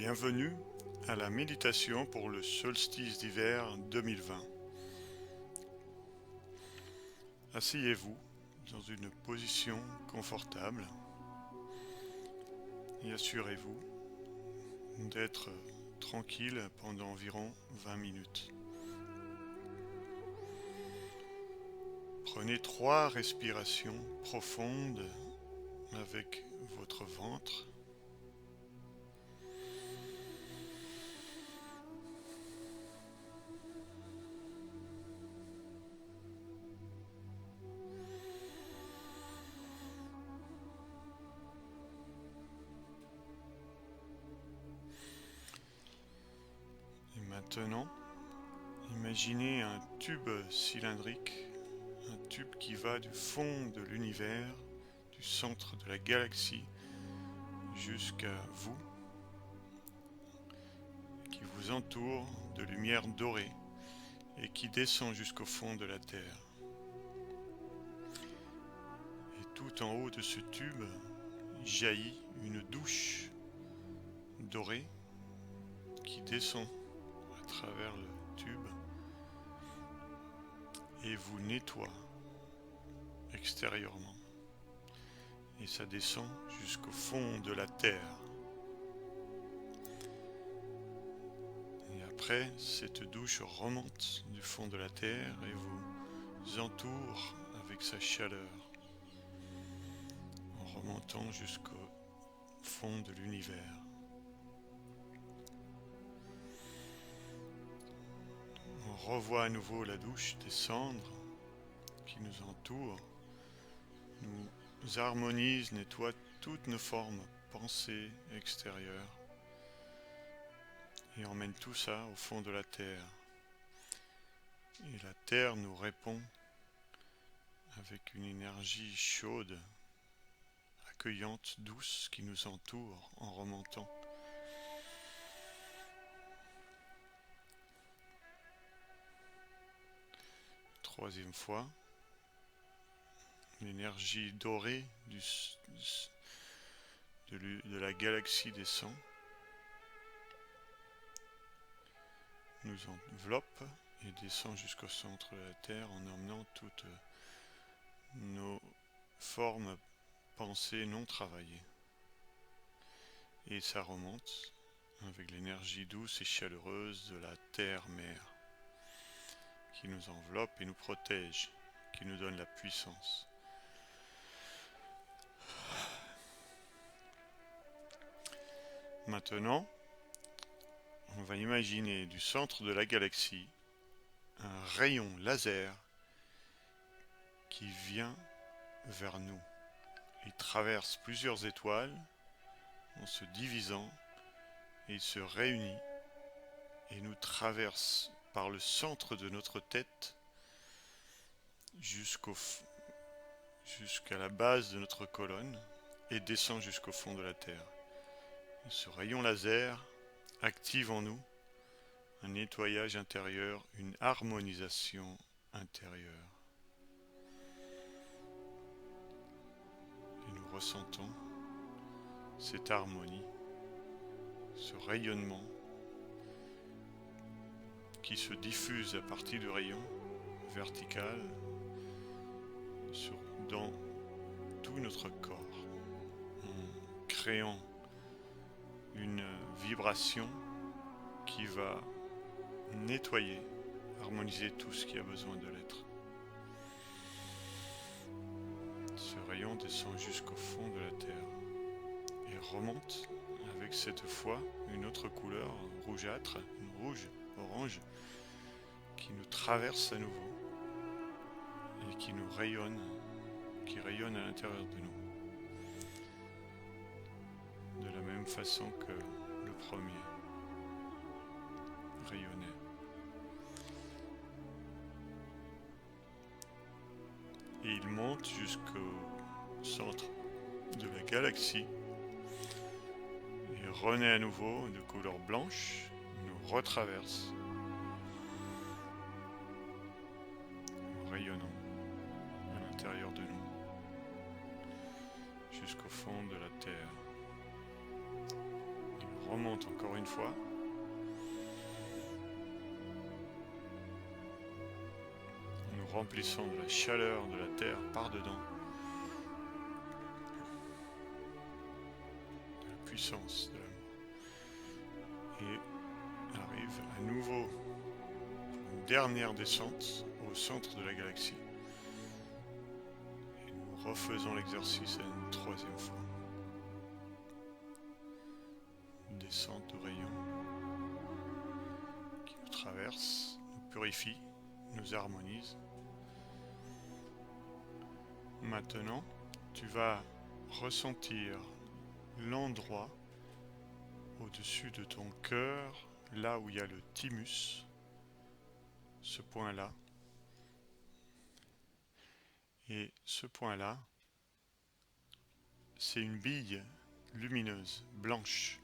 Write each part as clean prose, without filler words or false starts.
Bienvenue à la méditation pour le solstice d'hiver 2020. Asseyez-vous dans une position confortable et assurez-vous d'être tranquille pendant environ 20 minutes. Prenez 3 respirations profondes avec votre ventre. Et maintenant, imaginez un tube cylindrique, un tube qui va du fond de l'univers, du centre de la galaxie, jusqu'à vous, qui vous entoure de lumière dorée et qui descend jusqu'au fond de la Terre. Et tout en haut de ce tube jaillit une douche dorée qui descend à travers le tube et vous nettoie extérieurement. Et ça descend jusqu'au fond de la Terre. Et après, cette douche remonte du fond de la Terre et vous entoure avec sa chaleur, en remontant jusqu'au fond de l'univers. On revoit à nouveau la douche descendre qui nous entoure, nous harmonise, nettoie toutes nos formes, pensées extérieures et emmène tout ça au fond de la Terre. Et la Terre nous répond avec une énergie chaude, accueillante, douce qui nous entoure en remontant. Troisième fois, l'énergie dorée de la galaxie descend, nous enveloppe et descend jusqu'au centre de la Terre en emmenant toutes nos formes pensées non travaillées. Et ça remonte avec l'énergie douce et chaleureuse de la Terre-Mère qui nous enveloppe et nous protège, qui nous donne la puissance. Maintenant, on va imaginer du centre de la galaxie un rayon laser qui vient vers nous. Il traverse plusieurs étoiles en se divisant et il se réunit et nous traverse par le centre de notre tête jusqu'à la base de notre colonne et descend jusqu'au fond de la Terre. Et ce rayon laser active en nous un nettoyage intérieur, une harmonisation intérieure. Et nous ressentons cette harmonie, ce rayonnement qui se diffuse à partir du rayon vertical dans tout notre corps, en créant une vibration qui va nettoyer, harmoniser tout ce qui a besoin de l'être. Ce rayon descend jusqu'au fond de la Terre et remonte avec cette fois une autre couleur rougeâtre, une rouge, orange, qui nous traverse à nouveau et qui nous rayonne, qui rayonne à l'intérieur de nous. De la même façon que le premier rayonnait. Et il monte jusqu'au centre de la galaxie et renaît à nouveau de couleur blanche, nous retraverse en rayonnant à l'intérieur de nous jusqu'au fond de la Terre. Il remonte encore une fois. Nous remplissons de la chaleur de la terre par-dedans. De la puissance de l'amour. Et arrive à nouveau une dernière descente au centre de la galaxie. Et nous refaisons l'exercice une troisième fois. Une descente de rayons qui nous traverse, nous purifie, nous harmonise. Maintenant, tu vas ressentir l'endroit au-dessus de ton cœur, là où il y a le thymus, ce point-là. Et ce point-là, c'est une bille lumineuse, blanche,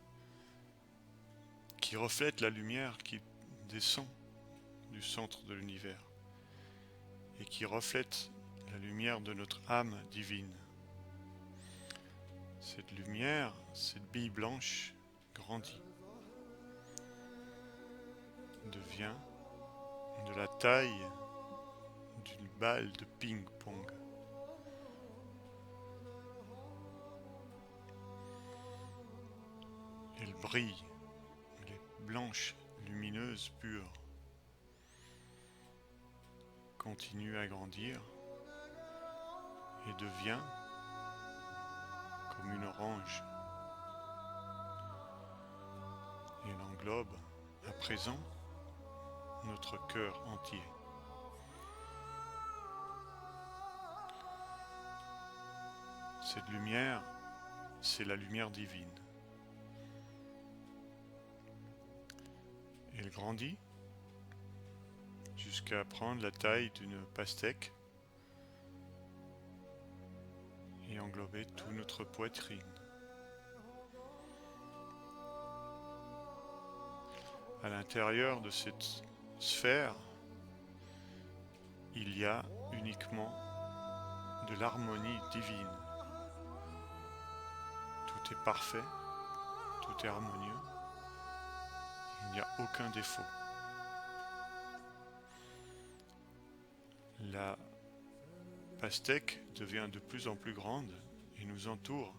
qui reflète la lumière qui descend du centre de l'univers et qui reflète la lumière de notre âme divine. Cette lumière, cette bille blanche, grandit, devient de la taille d'une balle de ping-pong. Elle brille, elle est blanche, lumineuse, pure. Continue à grandir et devient comme une orange. Et elle englobe à présent notre cœur entier. Cette lumière, c'est la lumière divine. Elle grandit jusqu'à prendre la taille d'une pastèque et englober toute notre poitrine. À l'intérieur de cette sphère, il y a uniquement de l'harmonie divine. Tout est parfait, tout est harmonieux, il n'y a aucun défaut. La pastèque devient de plus en plus grande et nous entoure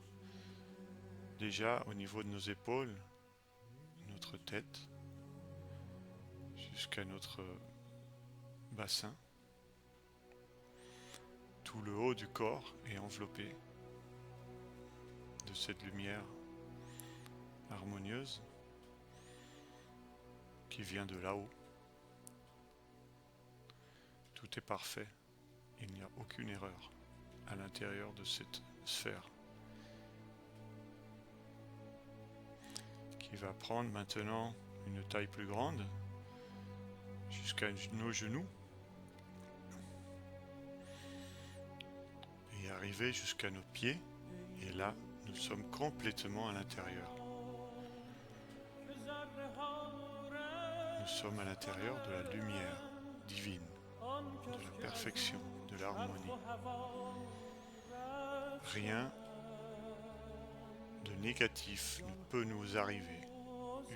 déjà au niveau de nos épaules, notre tête, jusqu'à notre bassin. Tout le haut du corps est enveloppé de cette lumière harmonieuse qui vient de là-haut. Tout est parfait, il n'y a aucune erreur à l'intérieur de cette sphère qui va prendre maintenant une taille plus grande jusqu'à nos genoux et arriver jusqu'à nos pieds, et là nous sommes complètement à l'intérieur. Nous sommes à l'intérieur de la lumière divine, de la perfection, de l'harmonie. Rien de négatif ne peut nous arriver,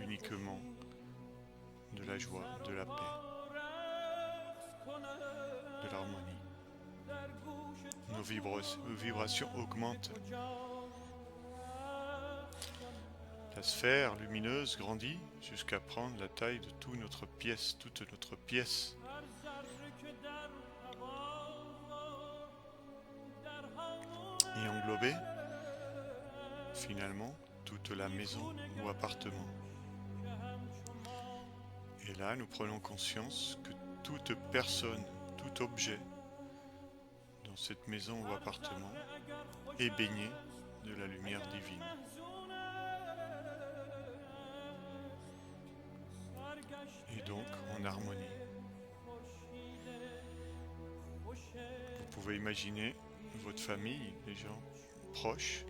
uniquement de la joie, de la paix, de l'harmonie. Nos vibrations augmentent. La sphère lumineuse grandit jusqu'à prendre la taille de toute notre pièce, et englober finalement toute la maison ou appartement. Et là, nous prenons conscience que toute personne, tout objet dans cette maison ou appartement est baigné de la lumière divine. Et donc en harmonie. Vous pouvez imaginer votre famille, les gens proches,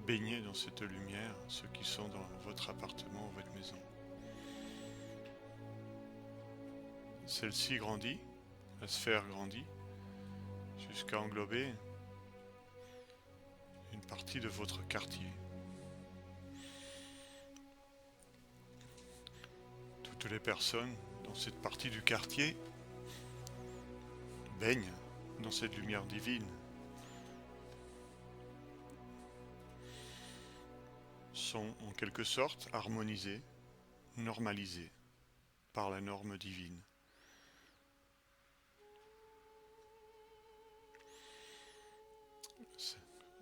baignés dans cette lumière, ceux qui sont dans votre appartement ou votre maison. Celle-ci grandit, la sphère grandit, jusqu'à englober une partie de votre quartier. Toutes les personnes dans cette partie du quartier baignent dans cette lumière divine, sont en quelque sorte harmonisées, normalisées par la norme divine.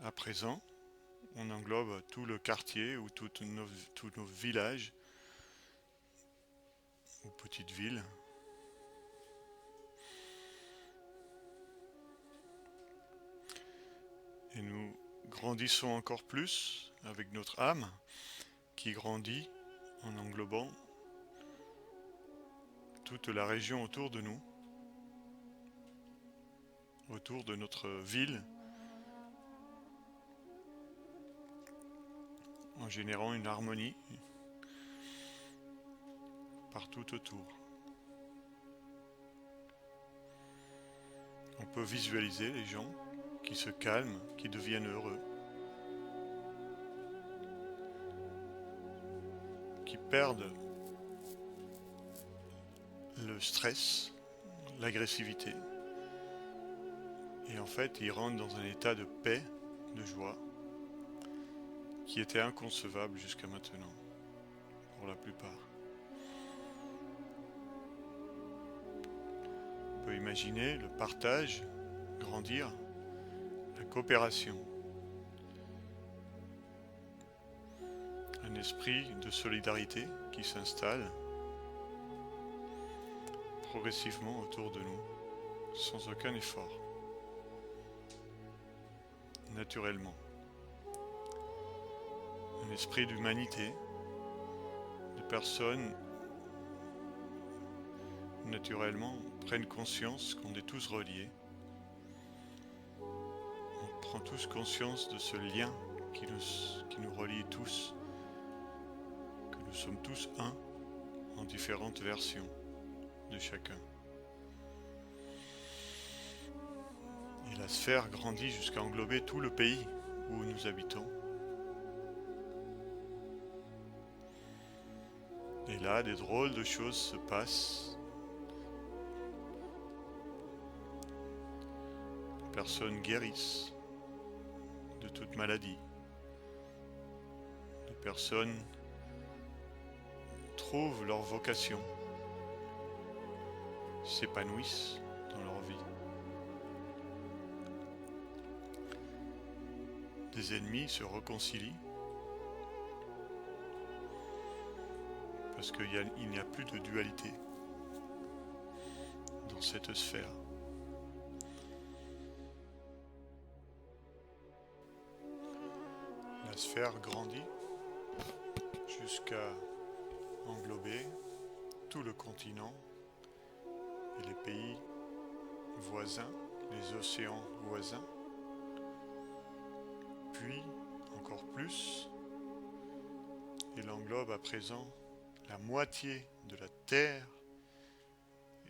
À présent, on englobe tout le quartier ou tous nos villages ou petites villes. Et nous grandissons encore plus avec notre âme qui grandit en englobant toute la région autour de nous, autour de notre ville, en générant une harmonie partout autour. On peut visualiser les gens qui se calment, qui deviennent heureux, qui perdent le stress, l'agressivité, et en fait ils rentrent dans un état de paix, de joie, qui était inconcevable jusqu'à maintenant, pour la plupart. On peut imaginer le partage grandir, la coopération, un esprit de solidarité qui s'installe progressivement autour de nous, sans aucun effort, naturellement. Un esprit d'humanité, de personnes naturellement prennent conscience qu'on est tous reliés. On prend tous conscience de ce lien qui nous relie tous, que nous sommes tous un en différentes versions de chacun. Et la sphère grandit jusqu'à englober tout le pays où nous habitons. Et là, des drôles de choses se passent. Les personnes guérissent de toute maladie. Les personnes trouvent leur vocation, s'épanouissent dans leur vie. Des ennemis se réconcilient parce qu'il n'y a plus de dualité dans cette sphère. La sphère grandit jusqu'à englober tout le continent et les pays voisins, les océans voisins, puis encore plus, il englobe à présent la moitié de la Terre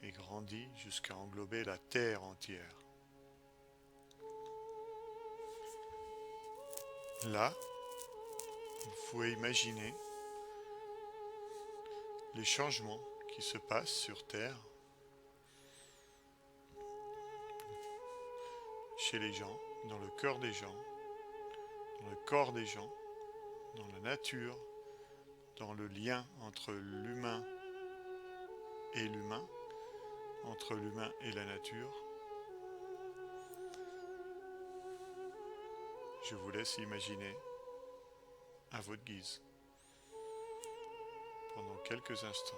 et grandit jusqu'à englober la Terre entière. Là, vous pouvez imaginer les changements qui se passent sur Terre, chez les gens, dans le cœur des gens, dans le corps des gens, dans la nature, dans le lien entre l'humain et l'humain, entre l'humain et la nature. Je vous laisse imaginer à votre guise pendant quelques instants.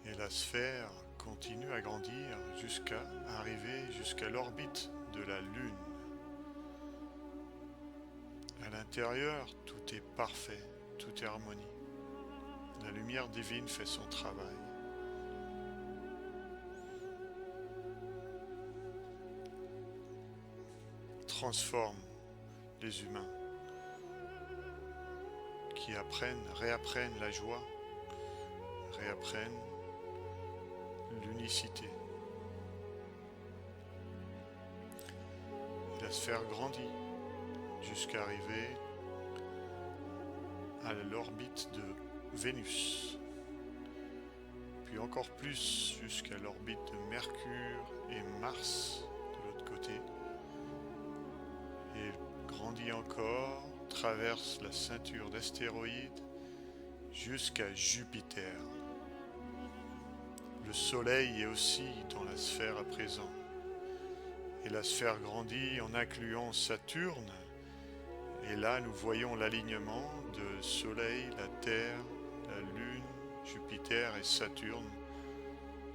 Et la sphère continue à grandir jusqu'à arriver jusqu'à l'orbite de la Lune. l'intérieur, tout est parfait, tout est harmonie. La lumière divine fait son travail. Transforme les humains qui réapprennent la joie, réapprennent l'unicité. La sphère grandit jusqu'à arriver à l'orbite de Vénus, puis encore plus jusqu'à l'orbite de Mercure et Mars de l'autre côté, et grandit encore, traverse la ceinture d'astéroïdes jusqu'à Jupiter. Le Soleil est aussi dans la sphère à présent, et la sphère grandit en incluant Saturne, et là nous voyons l'alignement de Soleil, la Terre, la Lune, Jupiter et Saturne,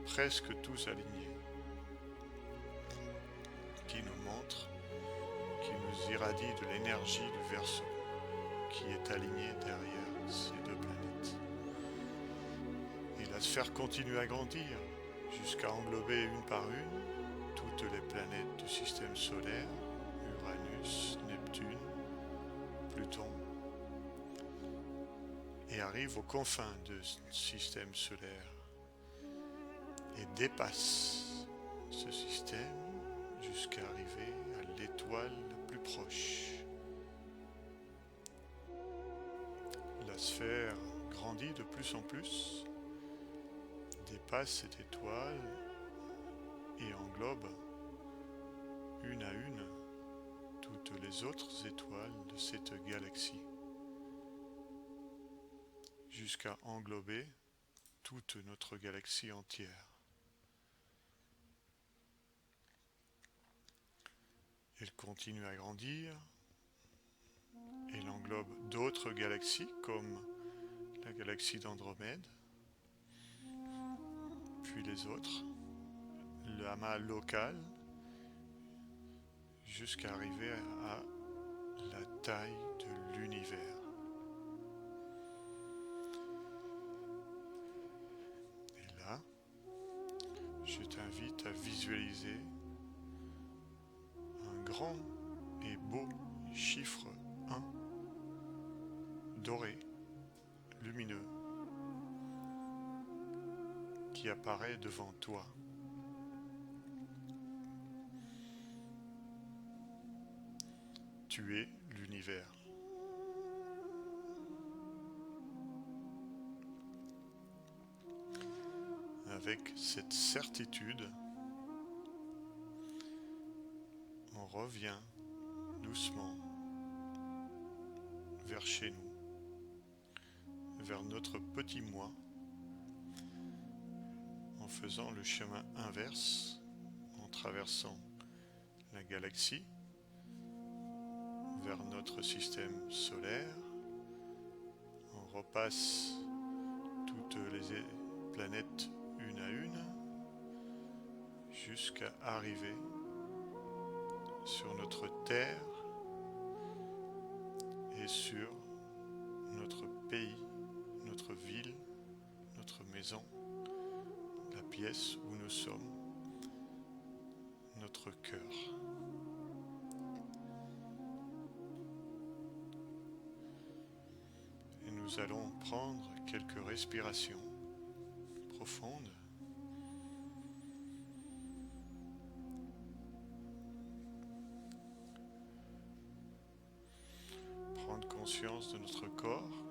presque tous alignés, qui nous montre, qui nous irradie de l'énergie du Verseau, qui est alignée derrière ces deux planètes. Et la sphère continue à grandir, jusqu'à englober une par une toutes les planètes du système solaire, Uranus, Neptune, Pluton, et arrive aux confins du système solaire et dépasse ce système jusqu'à arriver à l'étoile la plus proche. La sphère grandit de plus en plus, dépasse cette étoile et englobe une à une toutes les autres étoiles de cette galaxie, jusqu'à englober toute notre galaxie entière. Elle continue à grandir, elle englobe d'autres galaxies comme la galaxie d'Andromède, puis les autres, le amas local, jusqu'à arriver à la taille de l'univers. Et là, je t'invite à visualiser un grand et beau chiffre 1, doré, lumineux, qui apparaît devant toi. Tu es l'univers. Avec cette certitude, on revient doucement vers chez nous, vers notre petit moi, en faisant le chemin inverse, en traversant la galaxie, vers notre système solaire. On repasse toutes les planètes une à une jusqu'à arriver sur notre Terre et sur notre pays, notre ville, notre maison, la pièce où nous sommes, notre cœur. Et nous allons prendre quelques respirations profondes. Prendre conscience de notre corps.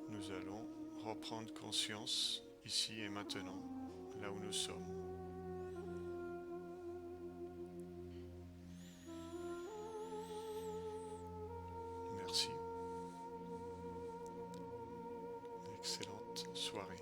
Nous allons reprendre conscience ici et maintenant, là où nous sommes. Merci. Excellente soirée.